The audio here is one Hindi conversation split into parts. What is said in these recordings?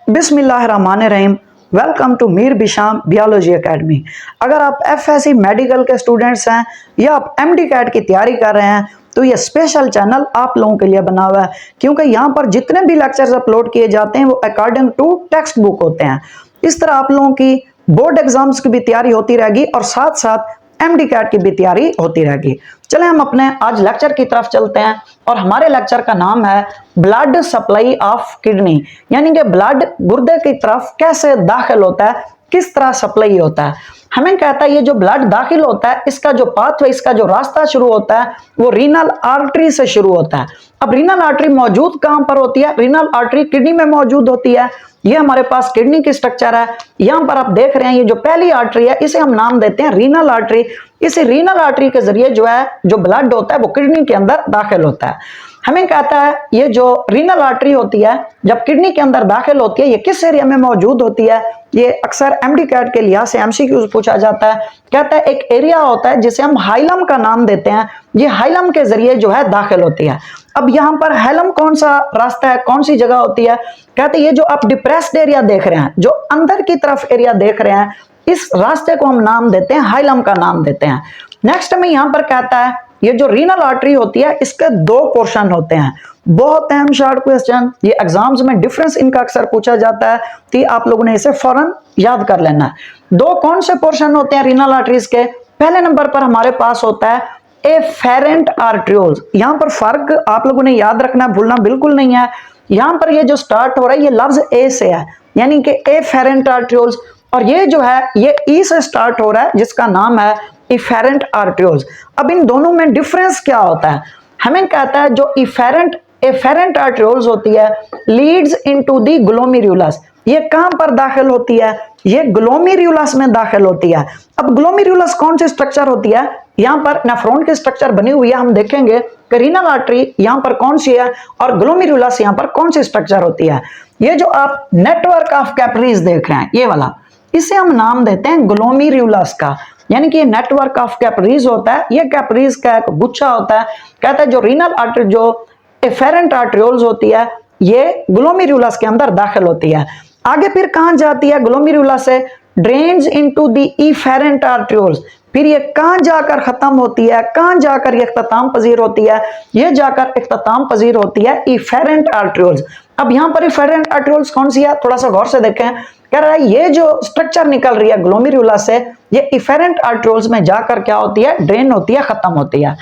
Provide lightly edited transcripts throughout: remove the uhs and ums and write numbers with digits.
बिस्मिल्लाहिर्रहमानिर्रहीम। Welcome to Mir Bisham biology academy. अगर आप एफएससी मेडिकल के स्टूडेंट्स हैं या आप एमडी कैट की तैयारी कर रहे हैं तो ये स्पेशल चैनल आप लोगों के लिए बना हुआ है, क्योंकि यहाँ पर जितने भी लेक्चर्स अपलोड किए जाते हैं वो अकॉर्डिंग टू टेक्स्ट बुक होते हैं। इस तरह आप लोगों की बोर्ड एग्जाम्स की भी तैयारी होती रहेगी और साथ साथ एमडी कैट की भी तैयारी होती रहेगी। चलें हम अपने आज लेक्चर की तरफ चलते हैं और हमारे लेक्चर का नाम है ब्लड सप्लाई ऑफ किडनी, यानी कि ब्लड गुर्दे की तरफ कैसे दाखिल होता है, किस तरह सप्लाई होता है। हमें कहता है ये जो ब्लड दाखिल होता है इसका जो पाथवे, इसका जो रास्ता शुरू होता है वो रीनल आर्टरी से शुरू होता है। अब रीनल आर्टरी मौजूद कहां पर होती है? रीनल आर्टरी किडनी में मौजूद होती है। ये हमारे पास किडनी की स्ट्रक्चर है। यहां पर आप देख रहे हैं ये जो पहली आर्टरी है इसे हम नाम देते हैं रीनल आर्टरी। इसी रीनल आर्टरी के जरिए जो है जो ब्लड होता है वो किडनी के अंदर दाखिल होता है। हमें कहता है ये जो रीनल आर्टरी होती है जब किडनी के अंदर दाखिल होती है ये किस एरिया में मौजूद होती है? ये अक्सर एमडी कैट के लिहाज से एमसीक्यूज पूछा जाता है। कहता है एक एरिया होता है जिसे हम हाइलम का नाम देते हैं, ये हाइलम के जरिए जो है दाखिल होती है। अब यहाँ पर हाइलम कौन सा रास्ता है, कौन सी जगह होती है? कहते हैं ये जो आप डिप्रेस्ड एरिया देख रहे हैं, जो अंदर की तरफ एरिया देख रहे हैं, इस रास्ते को हम नाम देते हैं हाइलम का नाम देते हैं। नेक्स्ट में यहाँ पर कहता है ये जो रीनल आर्टरी होती है इसके दो पोर्शन होते हैं। बहुत अहम शॉर्ट क्वेश्चन, ये एग्जाम्स में डिफरेंस इनका अक्सर पूछा जाता है तो आप लोगों ने इसे फौरन याद कर लेना है। दो कौन से पोर्शन होते हैं रीनल आर्टरीज के? पहले नंबर पर हमारे पास होता है एफेरेंट आर्ट्रियोल्स। यहाँ पर फर्क आप लोगों ने याद रखना, भूलना बिल्कुल नहीं है। यहाँ पर ये जो स्टार्ट हो रहा है ये लफ्ज ए से है, यानी कि एफेरेंट आर्ट्रियोल्स, और ये जो है ये ई से स्टार्ट हो रहा है जिसका नाम है इफेरेंट आर्ट्रियोल्स। अब इन दोनों में डिफरेंस क्या होता है? हमें कहता है जो एफेरेंट आर्ट्रियोल्स होती है लीड्स इनटू द ग्लोमेरुलस। ये कहां पर दाखिल होती है? ये ग्लोमेरुलस में दाखिल होती है। अब ग्लोमेरुलस कौन सी स्ट्रक्चर होती है? यहाँ पर नेफ्रॉन की स्ट्रक्चर बनी हुई है, हम देखेंगे कि रीनल आर्टरी यहाँ पर कौन सी है और ग्लोमेरुलस यहाँ पर कौन सी स्ट्रक्चर होती है। ये जो आप नेटवर्क ऑफ कैपिलरीज देख रहे हैं ये वाला, इसे हम नाम देते हैं ग्लोमेरुलस का, यानी कि ये नेटवर्क ऑफ कैपिलरीज होता है, ये कैपिलरीज का एक गुच्छा होता है। कहता है जो रीनल आर्टरी जो एफेरेंट आर्ट्रियोल्स होती है ये ग्लोमेरुलस के अंदर दाखिल होती है। आगे फिर कहां जाती है ग्लोमेरुलस से? Drains into the efferent arterioles. फिर ये कहां जाकर खत्म होती है, कहां जाकर ये इख्तिताम पजीर होती है? ये जाकर इख्तिताम पजीर होती है इफेरेंट आर्ट्रियोल्स। अब यहाँ पर इफेरेंट आर्ट्रियोल्स कौन सी है, थोड़ा सा गौर से देखें। कह रहा है ये जो स्ट्रक्चर निकल रही है ग्लोमेरुलस से ये इफेरेंट आर्ट्रियोल्स में जाकर क्या होती है? ड्रेन होती है, खत्म होती है।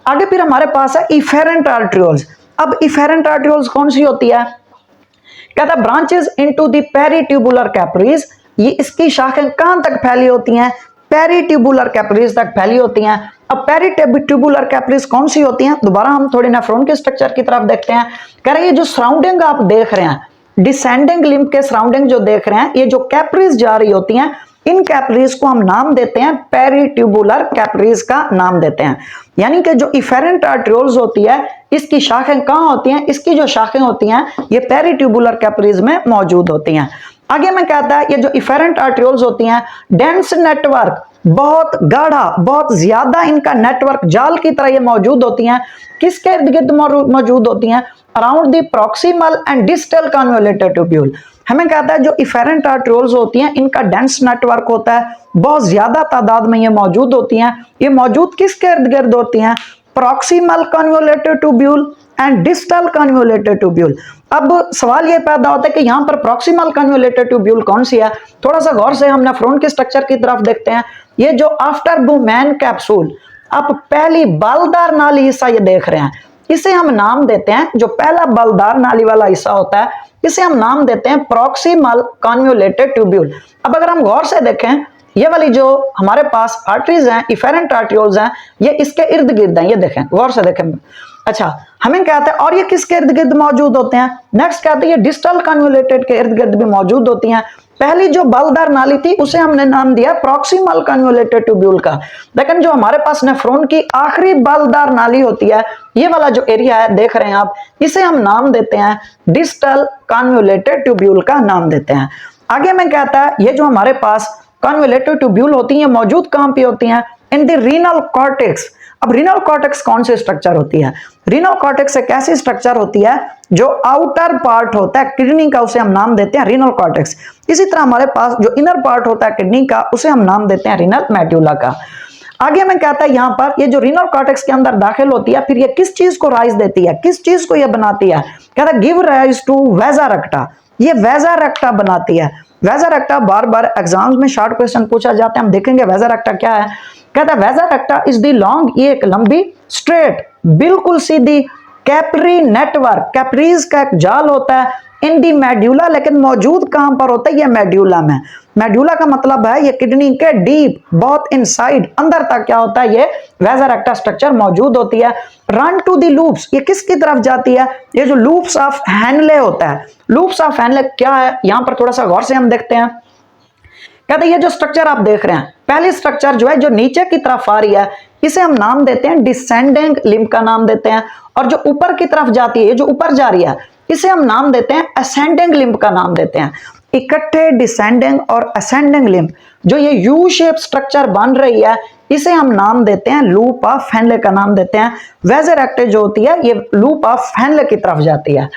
आगे फिर हमारे पास है इफेरेंट आर्ट्रियोल्स। अब इफेरेंट आर्ट्रियोल्स कौन सी होती है? कहता है branches into the peritubular capillaries. ये इसकी शाखें कहां तक फैली होती हैं? पेरिट्यूबुलर कैपिलरीज तक फैली होती हैं। अब पेरिट्यूबुलर कैपिलरीज कौन सी होती हैं? दोबारा हम थोड़ी नेफ्रॉन के स्ट्रक्चर की तरफ देखते हैं। कह रहे हैं ये जो सराउंडिंग आप देख रहे हैं, डिसेंडिंग लिम्फ के सराउंडिंग जो देख रहे हैं, ये जो कैपिलरीज जा रही होती हैं इन कैपिलरीज को हम नाम देते हैं पेरिट्यूबुलर कैपिलरीज का नाम देते हैं। यानी कि जो इफेरेंट आर्ट्रियोल्स होती है इसकी शाखें कहां होती हैं? इसकी जो शाखें होती हैं ये पेरिट्यूबुलर कैपिलरीज में मौजूद होती हैं। आगे में कहता है ये जो इफेरेंट आर्ट्रियोल्स होती हैं डेंस नेटवर्क, बहुत गाढ़ा, बहुत ज्यादा इनका नेटवर्क जाल की तरह ये मौजूद होती हैं। किसके इर्द गिर्द मौजूद होती हैं? Around the proximal and distal convoluted tubule. हमें कहता है जो इफेरेंट आर्ट्रियोल्स होती हैं इनका डेंस नेटवर्क होता है, बहुत ज्यादा तादाद में ये मौजूद होती हैं। ये मौजूद किसके इर्द गिर्द होती हैं? Proximal convoluted tubule and distal convoluted tubule. अब सवाल ये पैदा होता है कि यहाँ पर प्रॉक्सिमल कन्वोल्यूटेड ट्यूब्यूल कौन सी है? थोड़ा सा गौर से हम नेफ्रॉन के स्ट्रक्चर की तरफ देखते हैं। ये जो आफ्टर बुमैन कैप्सूल, आप पहली बालदार नाली हिस्सा ये देख रहे हैं, इसे हम नाम देते हैं, जो पहला बालदार नाली वाला हिस्सा होता है इसे हम नाम देते हैं प्रॉक्सिमल कन्वोल्यूटेड ट्यूब्यूल। अब अगर हम गौर से देखें ये वाली जो हमारे पास आर्टरीज हैं, इफेरेंट आर्ट्रियोल्स हैं, ये इसके इर्द गिर्द हैं, ये देखें, गौर से देखें। अच्छा, हमें कहते हैं और ये किसके इर्द गिर्द मौजूद होते हैं? नेक्स्ट कहते हैं ये डिस्टल कन्वोल्यूटेड के इर्द गिर्द भी मौजूद होती हैं। पहली जो बालदार नाली थी उसे हमने नाम दिया प्रॉक्सिमल कन्वोल्यूटेड ट्यूब्यूल का, लेकिन जो हमारे पास नेफ्रॉन की आखिरी बालदार नाली होती है ये वाला जो एरिया है देख रहे हैं आप, इसे हम नाम देते हैं डिस्टल कन्वोल्यूटेड ट्यूब्यूल का नाम देते हैं। आगे में कहता है ये जो हमारे पास कन्वोल्यूटेड ट्यूब्यूल होती हैं मौजूद कहां पे होती हैं? In the renal cortex. अब रीनल कॉर्टेक्स कौन सी स्ट्रक्चर होती है? रीनल कॉर्टेक्स एक ऐसी स्ट्रक्चर होती है जो आउटर पार्ट होता है किडनी का, उसे हम नाम देते हैं रीनल कॉर्टेक्स। इसी तरह हमारे पास जो इनर पार्ट होता है किडनी का, उसे हम नाम देते हैं रीनल मेड्यूला का। आगे में कहता है यहाँ पर ये जो रीनल कॉर्टेक्स के अंदर दाखिल होती है, फिर ये किस चीज को राइज देती है, किस चीज को ये बनाती है? कहता है गिव राइज टू वेजा रेक्टा, ये वेजा रेक्टा बनाती है। वेजा रेक्टा बार बार एग्जाम्स में शॉर्ट क्वेश्चन पूछा जाता है, हम देखेंगे वेजा रेक्टा क्या है। कहता है वेजा रेक्टा इज दी लॉन्ग, ये एक लंबी स्ट्रेट बिल्कुल सीधी कैपरी नेटवर्क, कैपरीज का एक जाल होता है इन दी मेड्यूला, लेकिन मौजूद कहां पर होता है? ये मेड्यूला में। मेड्यूला का मतलब है ये किडनी के डीप, बहुत इनसाइड अंदर तक क्या होता है, ये वेजा रेक्टा स्ट्रक्चर मौजूद होती है। रन टू दी लूप्स, ये किसकी तरफ जाती है? ये जो लूप्स ऑफ हैनले होता है। लूप्स ऑफ हैनले क्या है, यहां पर थोड़ा सा गौर से हम देखते हैं। कहते हैं ये जो स्ट्रक्चर आप देख रहे हैं, पहली स्ट्रक्चर जो है जो नीचे की तरफ आ रही है, इसे हम नाम देते हैं डिसेंडिंग लिम्ब का नाम देते हैं। और जो ऊपर की तरफ जाती है, जो ऊपर जा रही है, इसे हम नाम देते हैं असेंडिंग लिम्ब का नाम देते हैं। इकट्ठे डिसेंडिंग और असेंडिंग लिम्ब, जो ये यू शेप स्ट्रक्चर बन रही है, इसे हम नाम देते हैं लूप ऑफ हैनले का नाम देते हैं। वेजा रेक्टा जो होती है ये लूप ऑफ हैनले की तरफ जाती है।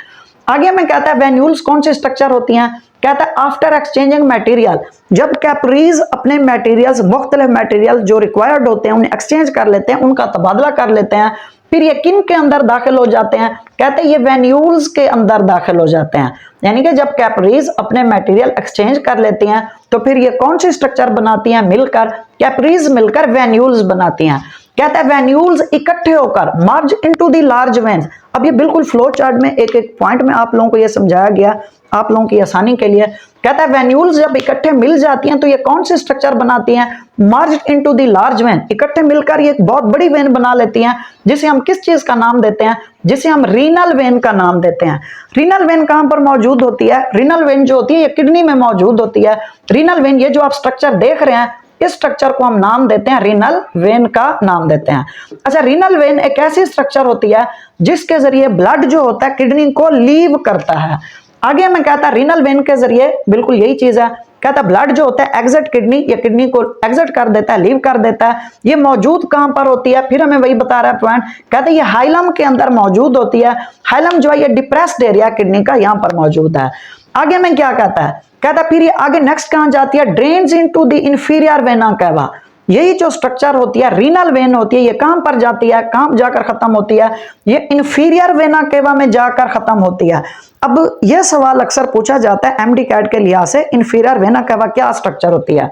आगे में कहता है वेन्यूल्स कौन सी स्ट्रक्चर होती हैं? कहता है आफ्टर एक्सचेंजिंग मटेरियल, जब कैपरीज अपने मटेरियल्स, मुख्तलिफ मटेरियल जो रिक्वायर्ड होते हैं उन्हें एक्सचेंज कर लेते हैं, उनका तबादला कर लेते हैं, फिर ये किन के अंदर दाखिल हो जाते हैं? कहते हैं ये वेन्यूल्स के अंदर दाखिल हो जाते हैं। यानी कि जब कैपरीज अपने मटेरियल एक्सचेंज कर लेती हैं तो फिर ये कौन सी स्ट्रक्चर बनाती हैं? मिलकर, कैपरीज मिलकर वेन्यूल्स बनाती हैं। कहता है वेन्यूल्स इकट्ठे होकर merge into the large veins. अब ये बिल्कुल फ्लो चार्ट में एक एक पॉइंट में आप लोगों को ये समझाया गया आप लोगों की आसानी के लिए। कहता है वेन्यूल्स जब इकट्ठे मिल जाती हैं तो ये कौन सी स्ट्रक्चर बनाती हैं? Merge into the large when, इकट्ठे मिलकर ये एक बहुत बड़ी वेन बना लेती हैं, जिसे हम किस चीज का नाम देते हैं? जिसे हम रीनल वेन का नाम देते हैं। रीनल वेन कहां पर मौजूद होती है? रीनल वेन जो होती है ये किडनी में मौजूद होती है। रीनल वेन, ये जो आप स्ट्रक्चर देख रहे हैं, इस स्ट्रक्चर को हम नाम देते हैं रीनल वेन का नाम देते हैं। अच्छा, रीनल वेन एक ऐसी स्ट्रक्चर होती है जिसके जरिए ब्लड जो होता है किडनी को लीव करता है। आगे में कहता है रीनल वेन के जरिए बिल्कुल यही चीज है। कहता है ब्लड जो होता है एग्जिट किडनी, ये किडनी को एग्जिट कर देता है, लीव कर देता है। ये मौजूद कहां पर होती है? फिर हमें वही बता रहा है पॉइंट। कहते हैं ये हाइलम के अंदर मौजूद होती है। हाइलम जो है ये डिप्रेस्ड एरिया किडनी का यहां पर मौजूद है। आगे में क्या कहता है? कहता फिर ये आगे नेक्स्ट कहां जाती है? Drains into the inferior vena cava. यही जो स्ट्रक्चर होती है रीनल वेन होती है, ये कहां पर जाती है, कहां जाकर खत्म होती है? ये इंफीरियर वेना केवा में जाकर खत्म होती है। अब यह सवाल अक्सर पूछा जाता है एमडी कैट के लिहाज से, इंफीरियर वेना केवा क्या स्ट्रक्चर होती है?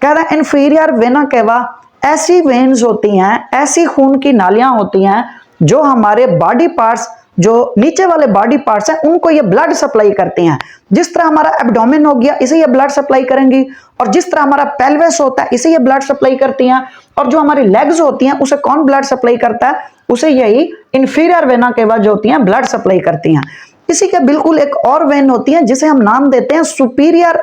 कहता है इंफीरियर वेना केवा ऐसी वेन्स होती हैं, ऐसी खून की नालियां होती हैं जो हमारे बॉडी पार्ट्स, जो नीचे वाले बॉडी पार्ट्स हैं, उनको ये ब्लड सप्लाई करती हैं। जिस तरह हमारा एब्डोमेन हो गया, इसे ये ब्लड सप्लाई करेंगी, और जिस तरह हमारा पेल्विस होता है इसे ये ब्लड सप्लाई करती हैं। और जो हमारी लेग्स होती हैं उसे कौन ब्लड सप्लाई करता है? उसे यही इंफीरियर वेना केवा जो होती हैं ब्लड सप्लाई करती हैं। इसी के बिल्कुल एक और वेन होती है जिसे हम नाम देते हैं superior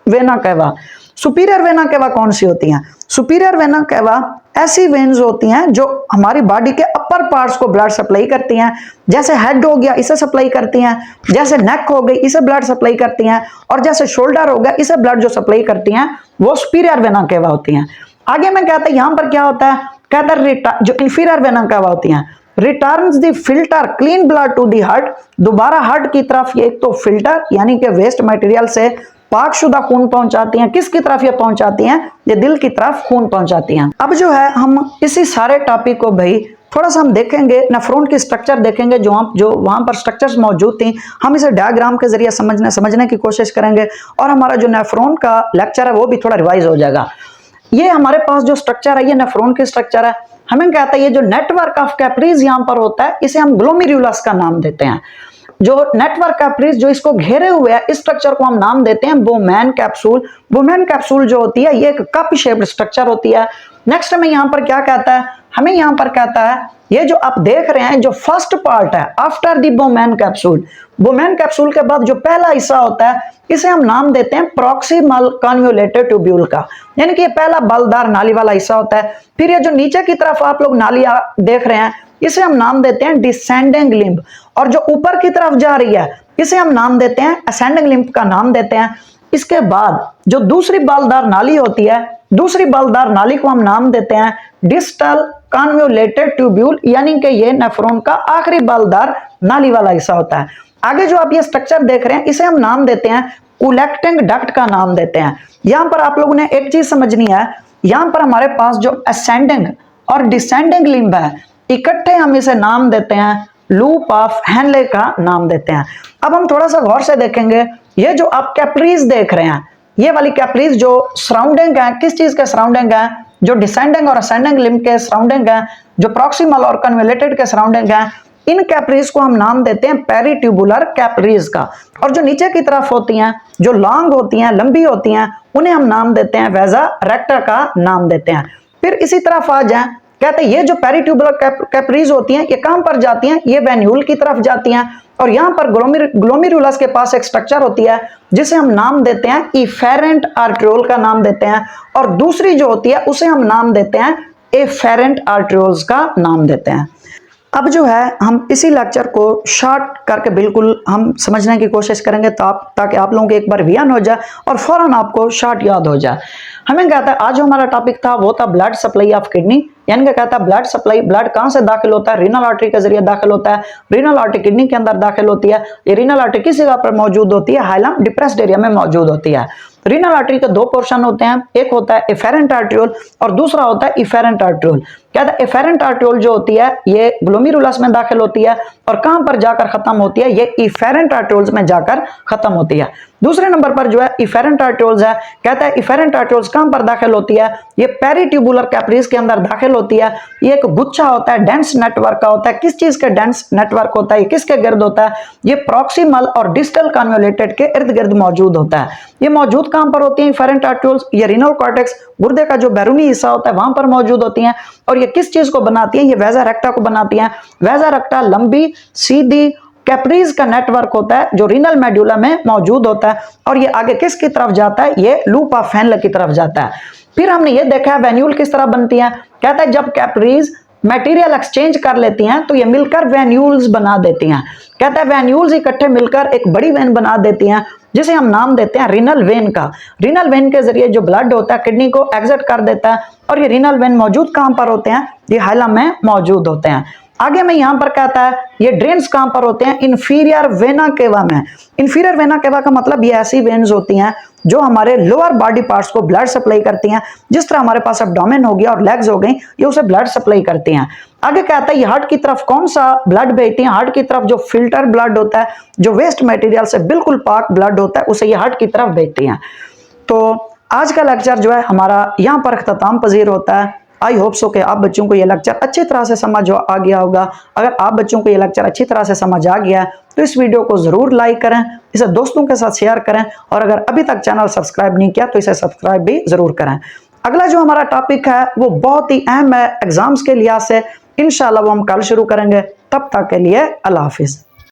vena cava. Superior vena cava कौन सी होती हैं? सुपीरियर वेना केवा ऐसी वेन्स होती हैं जो हमारी बॉडी के अपर पार्ट्स को ब्लड सप्लाई करती हैं। जैसे हेड हो गया इसे सप्लाई करती हैं, जैसे नेक हो गई इसे ब्लड सप्लाई करती हैं, और जैसे शोल्डर हो गया इसे ब्लड जो सप्लाई करती हैं वो सुपीरियर वेना केवा होती हैं। आगे मैं कहता है यहां पर क्या होता है? कहता है जो इंफीरियर वेना केवा होती हैं returns the filter clean blood to the heart, दोबारा हार्ट की तरफ ये एक तो फिल्टर यानी कि वेस्ट मटेरियल से पाकशुदा खून पहुंचाती हैं। किसकी तरफ ये पहुंचाती हैं? ये दिल की तरफ खून पहुंचाती हैं। अब जो है हम इसी सारे टॉपिक को भाई थोड़ा सा हम देखेंगे, नेफ्रॉन की स्ट्रक्चर देखेंगे, जो वहां पर स्ट्रक्चर्स मौजूद थी, हम इसे डायग्राम के जरिए समझने की कोशिश करेंगे, और हमारा जो नेफ्रॉन का लेक्चर है वो भी थोड़ा रिवाइज हो जाएगा। ये हमारे पास जो स्ट्रक्चर है ये नेफ्रॉन की स्ट्रक्चर है। हमें कहता है ये जो नेटवर्क ऑफ कैपरीज यहाँ पर होता है इसे हम ग्लोमेरुलस का नाम देते हैं। जो नेटवर्क कैपरीज जो इसको घेरे हुए है, इस स्ट्रक्चर को हम नाम देते हैं बोमैन कैप्सूल। बोमैन कैप्सूल जो होती है ये एक कप शेप्ड स्ट्रक्चर होती है। नेक्स्ट में यहाँ पर क्या कहता है? हमें यहाँ पर कहता है ये जो आप देख रहे हैं जो फर्स्ट पार्ट है after the Bowman capsule, Bowman capsule के बाद जो पहला हिस्सा होता है इसे हम नाम देते हैं प्रॉक्सिमल कन्वोल्यूटेड ट्यूब्यूल का, यानी कि ये पहला बलदार नाली वाला हिस्सा होता है। फिर ये जो नीचे की तरफ आप लोग नालियां देख रहे हैं इसे हम नाम देते हैं डिसेंडिंग लिम्ब, और जो ऊपर की तरफ जा रही है इसे हम नाम देते हैं असेंडिंग लिम्ब का नाम देते हैं। इसके बाद जो दूसरी बालदार नाली होती है दूसरी बलदार नाली को हम नाम देते हैं डिस्टल कन्वोल्यूटेड ट्यूब्यूल, यानी कि ये नेफ्रॉन का आखिरी बलदार नाली वाला हिस्सा होता है। आगे जो आप ये स्ट्रक्चर देख रहे हैं इसे हम नाम देते हैं कलेक्टिंग डक्ट का नाम देते हैं। यहां पर आप लोगों ने एक चीज समझनी है, यहां पर हमारे पास जो असेंडिंग और डिसेंडिंग लिम्ब है, इकट्ठे हम इसे नाम देते हैं लूप ऑफ हेनले का नाम देते हैं। अब हम थोड़ा सा गौर से देखेंगे, ये जो आप कैपिलरीज देख रहे हैं, ये वाली कैपिलरीज जो सराउंडिंग है, किस चीज के सराउंडिंग है, जो डिसेंडिंग और असेंडिंग लिम्ब के सराउंडिंग है, जो प्रॉक्सिमल और कन्वोल्यूटेड के सराउंडिंग है, इन कैपिलरीज को हम नाम देते हैं पेरिट्यूबुलर कैपिलरीज का। और जो नीचे की तरफ होती हैं, जो लॉन्ग होती हैं, लंबी होती हैं, उन्हें हम नाम देते हैं वेजा रेक्टा का नाम देते हैं। फिर इसी तरफ आ जाएं, कहते हैं ये जो पेरिट्यूबुलर कैपिलरीज होती हैं ये कहां पर जाती हैं, ये वेन्यूल की तरफ जाती हैं। और यहां पर ग्लोमेरुलस के पास एक स्ट्रक्चर होती है जिसे हम नाम देते हैं इफेरेंट आर्ट्रियोल का नाम देते हैं, और दूसरी जो होती है उसे हम नाम देते हैं एफेरेंट आर्ट्रियोल्स का नाम देते हैं। अब जो है हम इसी लेक्चर को शॉर्ट करके बिल्कुल हम समझने की कोशिश करेंगे ताकि आप लोगों को एक बार विजन हो जाए और फौरन आपको शॉर्ट याद हो जाए। हमें कहता है आज जो हमारा टॉपिक था वो था ब्लड सप्लाई ऑफ किडनी, यानी कि कहता है ब्लड सप्लाई, ब्लड कहां से दाखिल होता है, रीनल आर्टरी के जरिए दाखिल होता है। रीनल आर्टरी किडनी के अंदर दाखिल होती है। ये रीनल आर्टरी किस जगह पर मौजूद होती है, हाइलम डिप्रेस्ड एरिया में मौजूद होती है। रीनल आर्टरी के दो पोर्शन होते हैं, एक होता है एफेरेंट आर्ट्रियोल और दूसरा होता है इफेरेंट आर्ट्रियोल। कहता है एफेरेंट आर्ट्रियोल जो होती है ये ग्लोमेरुलस में दाखिल होती है और कहां पर जाकर खत्म होती है, ये इफेरेंट आर्ट्रियोल्स में जाकर खत्म होती है। दूसरे नंबर पर जो है इफेरेंट आर्ट्रियोल्स है, कहता है इफेरेंट आर्ट्रियोल्स कहां पर दाखिल होती है, ये पेरिट्यूबुलर कैपिलरीज के अंदर दाखिल होती है। ये एक गुच्छा होता है, डेंस नेटवर्क का होता है। किस चीज के डेंस नेटवर्क होता है, किसके गिर्द होता है, ये प्रॉक्सिमल और डिस्टल कन्वोल्यूटेड के इर्द गिर्द मौजूद होता है। ये मौजूद कहां पर होती है इफेरेंट आर्ट्रियोल्स, ये रीनल कॉर्टेक्स, गुर्दे का जो बैरूनी हिस्सा होता है वहां पर मौजूद होती हैं। और ये किस चीज को बनाती है, ये वेजा रेक्टा को बनाती हैं। वेजा रेक्टा लंबी सीधी कैपिलरीज का नेटवर्क होता है जो रीनल मेड्यूला में मौजूद होता है, और ये आगे किसकी तरफ जाता है, ये लूप ऑफ हेनले की तरफ जाता है। फिर हमने ये देखा है वेन्यूल किस तरह बनती है। कहता है जब कैपिलरीज मटेरियल एक्सचेंज कर लेती हैं तो ये मिलकर वेन्यूल्स बना देती हैं। कहता है वेन्यूल्स इकट्ठे मिलकर एक बड़ी वेन बना देती हैं जिसे हम नाम देते हैं रीनल वेन का। रीनल वेन के जरिए जो ब्लड होता है किडनी को एग्जिट कर देता है, और ये रीनल वेन मौजूद कहां पर होते हैं, ये हाइलम में मौजूद होते हैं। आगे में यहां पर कहता है ये ड्रेन्स कहां पर होते हैं, इंफीरियर वेना केवा में। इंफीरियर वेना केवा का मतलब ये ऐसी वेन्स होती हैं जो हमारे लोअर बॉडी पार्ट्स को ब्लड सप्लाई करती हैं। जिस तरह हमारे पास एब्डोमेन हो गया और लेग्स हो गई, ये उसे ब्लड सप्लाई करती हैं। आगे कहता है ये हार्ट की तरफ कौन सा ब्लड भेजती है, हार्ट की तरफ जो फिल्टर ब्लड होता है, जो वेस्ट मटेरियल से बिल्कुल पाक ब्लड होता है, उसे ये हार्ट की तरफ भेजती हैं। तो आज का लेक्चर जो है हमारा यहाँ पर अख्ताम पजीर होता है। आई होप सो कि आप बच्चों को ये लेक्चर अच्छी तरह से समझ आ गया होगा। अगर आप बच्चों को ये लेक्चर अच्छी तरह से समझ आ गया है तो इस वीडियो को ज़रूर लाइक करें, इसे दोस्तों के साथ शेयर करें, और अगर अभी तक चैनल सब्सक्राइब नहीं किया तो इसे सब्सक्राइब भी ज़रूर करें। अगला जो हमारा टॉपिक है वो बहुत ही अहम है एग्जाम्स के लिहाज से, इंशाल्लाह वो हम कल शुरू करेंगे। तब तक के लिए अल्लाह हाफिज़।